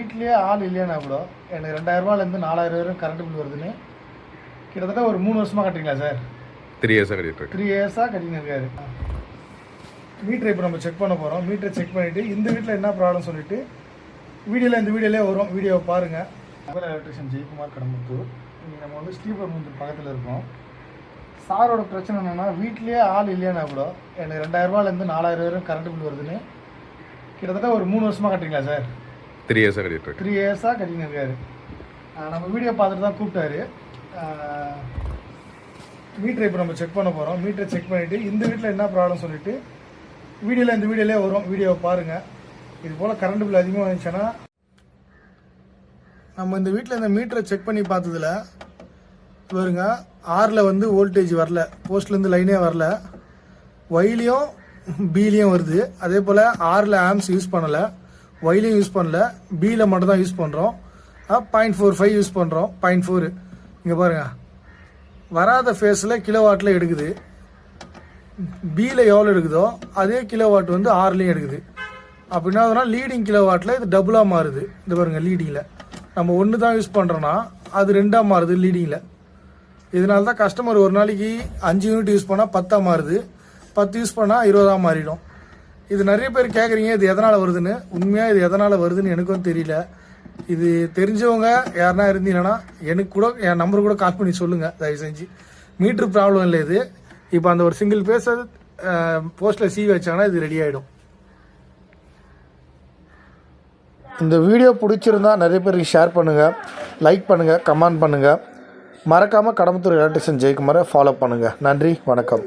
வீட்லேயே ஆள் இல்லைன்னா கூட எனக்கு 2000 ரூபாயிலேருந்து 4000 வரைக்கும் கரண்ட் பில் வருதுன்னு கிட்டத்தட்ட ஒரு 3 வருஷமாக கட்டிங்களா சார்? 3 இயர்ஸாக கட்டிட்டு 3 இயர்ஸாக கட்டின்னு இருக்காரு. மீட்டரை இப்போ நம்ம செக் பண்ண போகிறோம். மீட்டரை செக் பண்ணிவிட்டு இந்த வீட்டில் என்ன ப்ராப்ளம் சொல்லிவிட்டு இந்த வீடியோலேயே வரும். வீடியோவை பாருங்கள். நகர எலக்ட்ரிஷியன் ஜெயக்குமார் கடம்பத்தூர். இங்கே நம்ம வந்து ஸ்ரீபெரும்புதூர் பக்கத்தில் இருக்கோம். சாரோட பிரச்சனை என்னென்னா வீட்லேயே ஆள் இல்லைன்னா கூட எனக்கு 2000 ரூபாயிலேருந்து 4000 வரைக்கும் கரண்ட் பில் வருதுன்னு கிட்டத்தட்ட ஒரு 3 வருஷமாக கட்டிங்களா சார்? 3 இயர்ஸாக கட்டிட்டு 3 இயர்ஸாக கட்டின்னு இருக்காரு. நம்ம வீடியோ பார்த்துட்டு தான் கூப்பிட்டாரு. மீட்டரை இப்போ நம்ம செக் பண்ண போகிறோம். மீட்டரை செக் பண்ணிவிட்டு இந்த வீட்டில் என்ன ப்ராப்ளம் சொல்லிவிட்டு இந்த வீடியோலேயே வரும். வீடியோவை பாருங்கள். இது போல் கரண்ட் பில் அதிகமாக வந்துச்சுன்னா நம்ம இந்த வீட்டில் இந்த மீட்டரை செக் பண்ணி பார்த்ததில் பாருங்க, ஆரில் வந்து வோல்டேஜ் வரல, போஸ்ட்லேருந்து லைனே வரல, ஒய்லேயும் பிலையும் வருது. அதே போல் ஆரில் ஆம்ஸ் யூஸ் பண்ணலை, ஒய்லையும் யூஸ் பண்ணல, பியில் மட்டும் தான் யூஸ் பண்ணுறோம். 0.45 யூஸ் பண்ணுறோம். 0.4 இங்கே பாருங்கள், வராத ஃபேஸில் கிலோவாட்டில் எடுக்குது. பியில் எவ்வளோ எடுக்குதோ அதே கிலோவாட் வந்து ஆர்லேயும் எடுக்குது. அப்படின்னா அதனால் லீடிங் கிலோவாட்டில் இது டபுளாக மாறுது. இந்த பாருங்கள், லீடிங்கில் நம்ம 1 தான் யூஸ் பண்ணுறோன்னா அது 2ஆக மாறுது லீடிங்கில். இதனால தான் கஸ்டமர் ஒரு நாளைக்கு 5 யூனிட் யூஸ் பண்ணால் 10ஆக மாறுது, 10 யூஸ் பண்ணால் 20ஆக மாறிடும். இது நிறைய பேர் கேட்குறீங்க இது எதனால் வருதுன்னு. உண்மையாக இது எதனால் வருதுன்னு எனக்கும் தெரியல. இது தெரிஞ்சவங்க யாருனா இருந்தீங்கன்னா எனக்கு கூட என் நம்பர் கூட கால் பண்ணி சொல்லுங்கள் தயவு செஞ்சு. மீட்ரு ப்ராப்ளம் இல்லை இது. இப்போ அந்த ஒரு சிங்கிள் பேஸை போஸ்ட்டில் சீவி வச்சாங்கன்னா இது ரெடி ஆகிடும். இந்த வீடியோ பிடிச்சிருந்தா நிறைய பேருக்கு ஷேர் பண்ணுங்கள், லைக் பண்ணுங்கள், கமெண்ட் பண்ணுங்கள். மறக்காமல் கடம்பத்தூர் எலக்ட்ரிஷியன் ஜெயக்குமாரை ஃபாலோ பண்ணுங்கள். நன்றி, வணக்கம்.